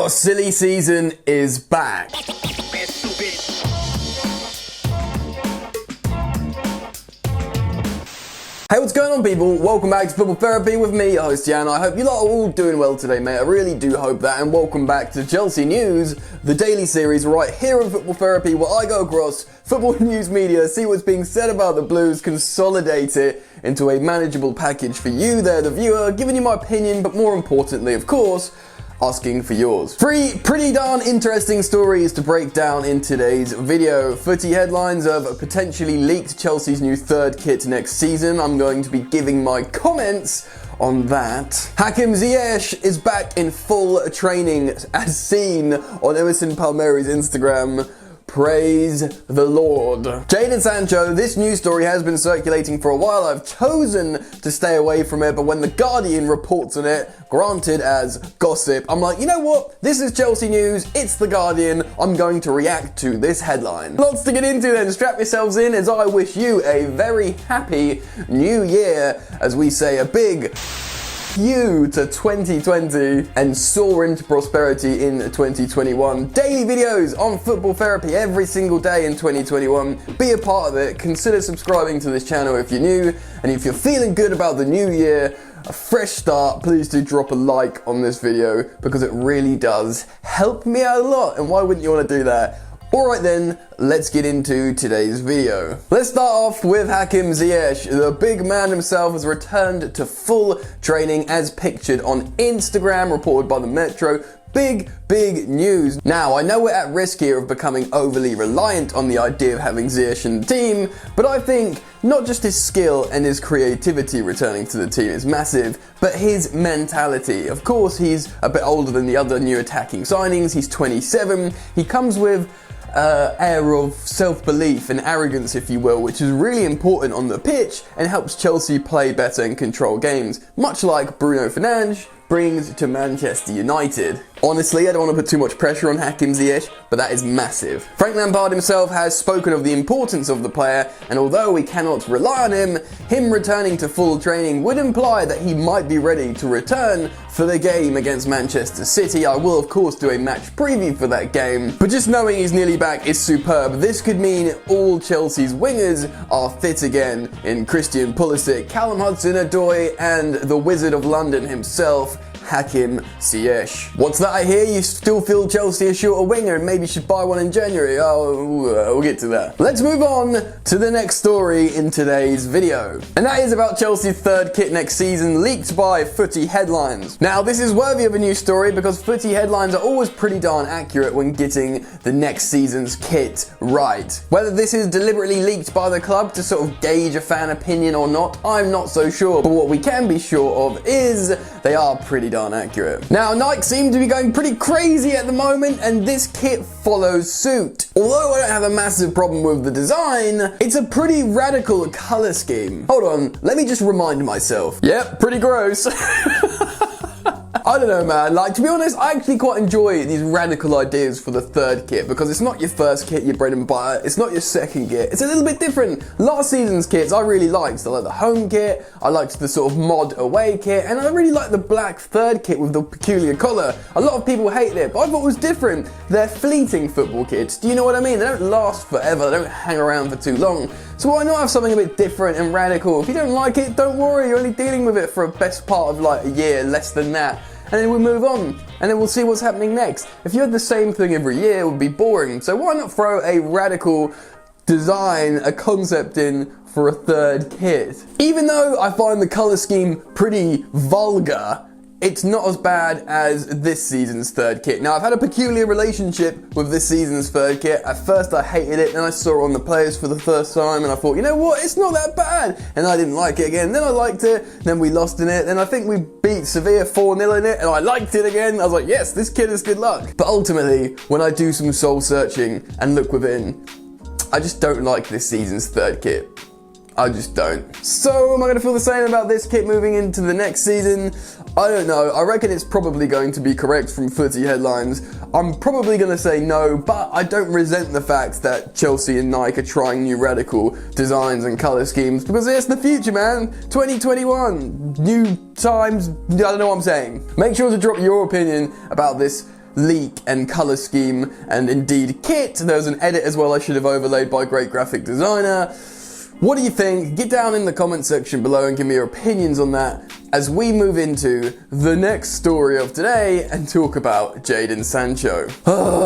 Your silly season is back. Hey, what's going on, people? Welcome back to Football Therapy with me, your host Jan. I hope you lot are all doing well today, mate. I really do hope that. And welcome back to Chelsea News, the daily series right here on Football Therapy, where I go across football news media, see what's being said about the Blues, consolidate it into a manageable package for you there, the viewer, giving you my opinion, but more importantly, of course, asking for yours. Three pretty darn interesting stories to break down in today's video. Footy headlines of potentially leaked Chelsea's new third kit next season. I'm going to be giving my comments on that. Hakim Ziyech is back in full training as seen on Emerson Palmieri's Instagram. Praise the Lord. Jadon Sancho, this news story has been circulating for a while. I've chosen to stay away from it, but when The Guardian reports on it, granted as gossip, I'm like, you know what? This is Chelsea news, it's The Guardian, I'm going to react to this headline. Lots to get into then, strap yourselves in as I wish you a very happy new year, as we say a big you to 2020 and soar into prosperity in 2021. Daily videos on Football Therapy every single day in 2021. Be a part of it. Consider subscribing to this channel if you're new. And if you're feeling good about the new year, a fresh start, please do drop a like on this video because it really does help me out a lot. And why wouldn't you want to do that? Alright then, let's get into today's video. Let's start off with Hakim Ziyech. The big man himself has returned to full training as pictured on Instagram, reported by the Metro. Big news. Now, I know we're at risk here of becoming overly reliant on the idea of having Ziyech in the team, but I think not just his skill and his creativity returning to the team is massive, but his mentality. Of course, he's a bit older than the other new attacking signings. He's 27. He comes with air of self-belief and arrogance, if you will, which is really important on the pitch and helps Chelsea play better and control games, much like Bruno Fernandes brings to Manchester United. Honestly, I don't want to put too much pressure on Hakim Ziyech, but that is massive. Frank Lampard himself has spoken of the importance of the player, and although we cannot rely on him returning to full training would imply that he might be ready to return for the game against Manchester City. I will, of course, do a match preview for that game, but just knowing he's nearly back is superb. This could mean all Chelsea's wingers are fit again in Christian Pulisic, Callum Hudson-Odoi, and the Wizard of London himself, Hakim Ziyech. What's that I hear? You still feel Chelsea are short a winger and maybe should buy one in January? Oh, we'll get to that. Let's move on to the next story in today's video. And that is about Chelsea's third kit next season, leaked by Footy Headlines. Now, this is worthy of a news story because Footy Headlines are always pretty darn accurate when getting the next season's kit right. Whether this is deliberately leaked by the club to sort of gauge a fan opinion or not, I'm not so sure. But what we can be sure of is they are pretty darn accurate. Now, Nike seem to be going pretty crazy at the moment, and this kit follows suit. Although I don't have a massive problem with the design, it's a pretty radical color scheme. Hold on, let me just remind myself. Yep, pretty gross. I don't know, man. Like, to be honest, I actually quite enjoy these radical ideas for the third kit because it's not your first kit, your bread and butter. It's not your second kit. It's a little bit different. Last season's kits I really liked. I like the home kit. I liked the sort of mod away kit, and I really like the black third kit with the peculiar collar. A lot of people hate it, but I thought it was different. They're fleeting football kits. Do you know what I mean? They don't last forever. They don't hang around for too long. So why not have something a bit different and radical? If you don't like it, don't worry. You're only dealing with it for a best part of like a year, less than that. And then we'll move on, and then we'll see what's happening next. If you had the same thing every year, it would be boring. So why not throw a radical design, a concept in for a third kit? Even though I find the colour scheme pretty vulgar, it's not as bad as this season's third kit. Now, I've had a peculiar relationship with this season's third kit. At first, I hated it, then I saw it on the players for the first time, and I thought, you know what, it's not that bad. And I didn't like it again. Then I liked it, then we lost in it, then I think we beat Sevilla 4-0 in it, and I liked it again. I was like, yes, this kit is good luck. But ultimately, when I do some soul searching and look within, I just don't like this season's third kit. I just don't. So am I going to feel the same about this kit moving into the next season? I don't know. I reckon it's probably going to be correct from Footy Headlines. I'm probably going to say no, but I don't resent the fact that Chelsea and Nike are trying new radical designs and colour schemes because it's the future, man. 2021, new times, I don't know what I'm saying. Make sure to drop your opinion about this leak and colour scheme and indeed kit. There was an edit as well I should have overlaid by a great graphic designer. What do you think? Get down in the comment section below and give me your opinions on that as we move into the next story of today and talk about Jadon Sancho.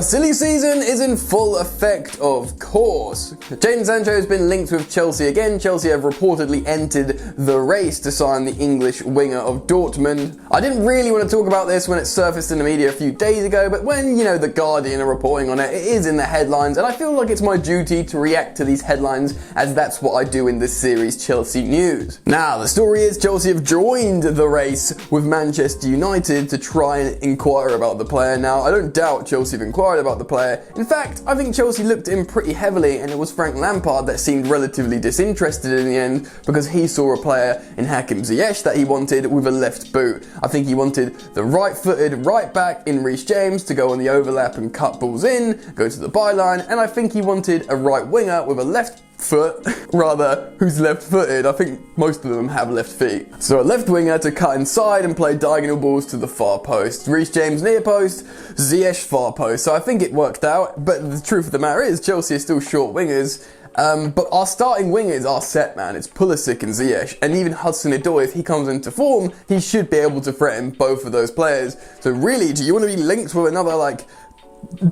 Silly season is in full effect, of course. Jadon Sancho has been linked with Chelsea again. Chelsea have reportedly entered the race to sign the English winger of Dortmund. I didn't really want to talk about this when it surfaced in the media a few days ago, but when, The Guardian are reporting on it, it is in the headlines, and I feel like it's my duty to react to these headlines, as that's what I do in this series, Chelsea News. Now, the story is Chelsea have joined the race with Manchester United to try and inquire about the player. Now, I don't doubt Chelsea have inquired about the player. In fact, I think Chelsea looked at him pretty heavily, and it was Frank Lampard that seemed relatively disinterested in the end, because he saw a player in Hakim Ziyech that he wanted with a left boot. I think he wanted the right-footed right back in Reece James to go on the overlap and cut balls in, go to the byline, and I think he wanted a right winger with a left foot, rather, who's left-footed. I think most of them have left feet. So a left winger to cut inside and play diagonal balls to the far post. Reece James near post, Ziyech far post. So I think it worked out, but the truth of the matter is Chelsea are still short wingers. But our starting wingers are set, man. It's Pulisic and Ziyech, and even Hudson-Odoi, if he comes into form, he should be able to threaten both of those players. So really, do you want to be linked with another,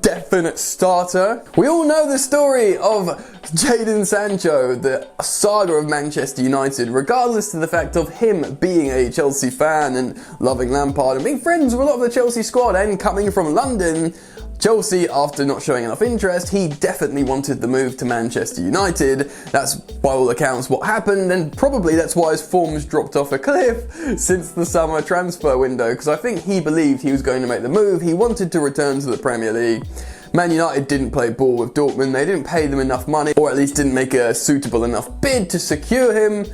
definite starter? We all know the story of Jadon Sancho, the saga of Manchester United, regardless of the fact of him being a Chelsea fan and loving Lampard and being friends with a lot of the Chelsea squad and coming from London. Chelsea, after not showing enough interest, he definitely wanted the move to Manchester United. That's, by all accounts, what happened, and probably that's why his form's dropped off a cliff since the summer transfer window, because I think he believed he was going to make the move. He wanted to return to the Premier League. Man United didn't play ball with Dortmund. They didn't pay them enough money, or at least didn't make a suitable enough bid to secure him.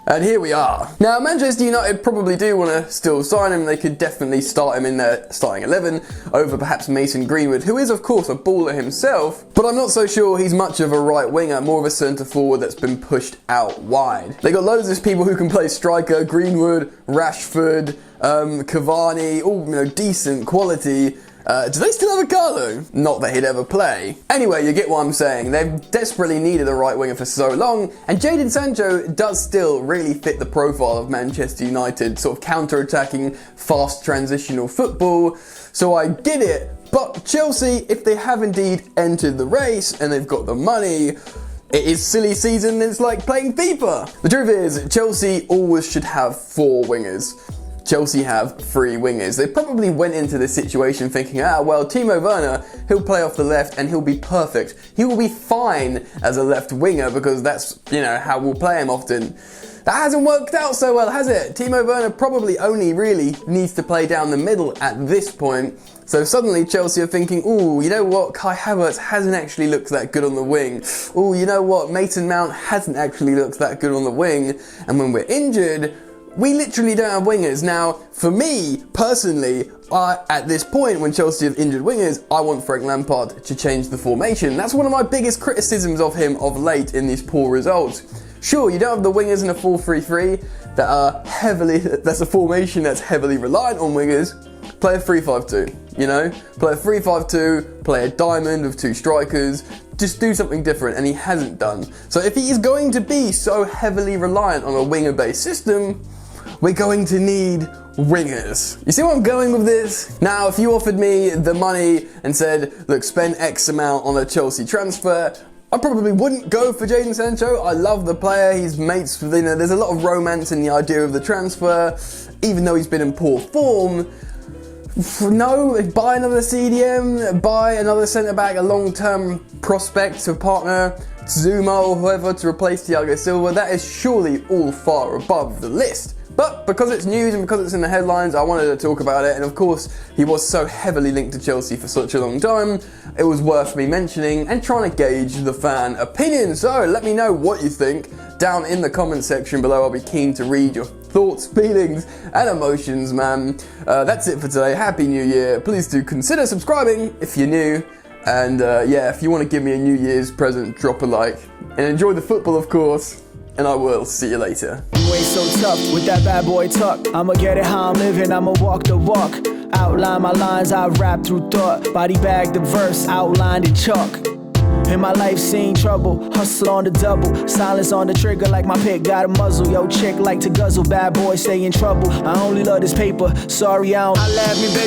And here we are. Now, Manchester United probably do want to still sign him. They could definitely start him in their starting 11 over perhaps Mason Greenwood, who is, of course, a baller himself. But I'm not so sure he's much of a right winger, more of a centre forward that's been pushed out wide. They got loads of people who can play striker: Greenwood, Rashford, Cavani, all decent quality. Do they still have a Carlo? Not that he'd ever play. Anyway, you get what I'm saying. They've desperately needed a right winger for so long, and Jadon Sancho does still really fit the profile of Manchester United, sort of counter-attacking, fast transitional football. So I get it, but Chelsea, if they have indeed entered the race and they've got the money, it is silly season. It's like playing FIFA. The truth is, Chelsea always should have 4 wingers. Chelsea have 3 wingers. They probably went into this situation thinking, Timo Werner, he'll play off the left and he'll be perfect. He will be fine as a left winger because that's, how we'll play him often. That hasn't worked out so well, has it? Timo Werner probably only really needs to play down the middle at this point. So suddenly Chelsea are thinking, Kai Havertz hasn't actually looked that good on the wing. Mason Mount hasn't actually looked that good on the wing. And when we're injured, we literally don't have wingers. Now, for me, personally, at this point, when Chelsea have injured wingers, I want Frank Lampard to change the formation. That's one of my biggest criticisms of him of late in these poor results. Sure, you don't have the wingers in a 4-3-3 that's a formation that's heavily reliant on wingers. Play a 3-5-2, Play a 3-5-2, play a diamond with 2 strikers. Just do something different, and he hasn't done. So if he is going to be so heavily reliant on a winger-based system, we're going to need wingers. You see where I'm going with this? Now, if you offered me the money and said, look, spend X amount on a Chelsea transfer, I probably wouldn't go for Jadon Sancho. I love the player. He's mates, there's a lot of romance in the idea of the transfer, even though he's been in poor form. No, buy another CDM, buy another centre-back, a long-term prospect to partner Zuma or whoever to replace Thiago Silva. That is surely all far above the list. But because it's news and because it's in the headlines, I wanted to talk about it. And of course, he was so heavily linked to Chelsea for such a long time, it was worth me mentioning and trying to gauge the fan opinion. So let me know what you think down in the comment section below. I'll be keen to read your thoughts, feelings, and emotions, man. That's it for today. Happy New Year. Please do consider subscribing if you're new. And if you want to give me a New Year's present, drop a like. And enjoy the football, of course. And I will see you later. You ain't so tough with that bad boy talk. I'ma get it how I'm living, I'ma walk the walk. Outline my lines, I rap through thought. Body bag the verse, outlined in chalk. In my life seen trouble, hustle on the double. Silence on the trigger like my pick got a muzzle. Yo, chick like to guzzle, bad boy stay in trouble. I only love this paper, sorry I don't. I laugh me, bitch.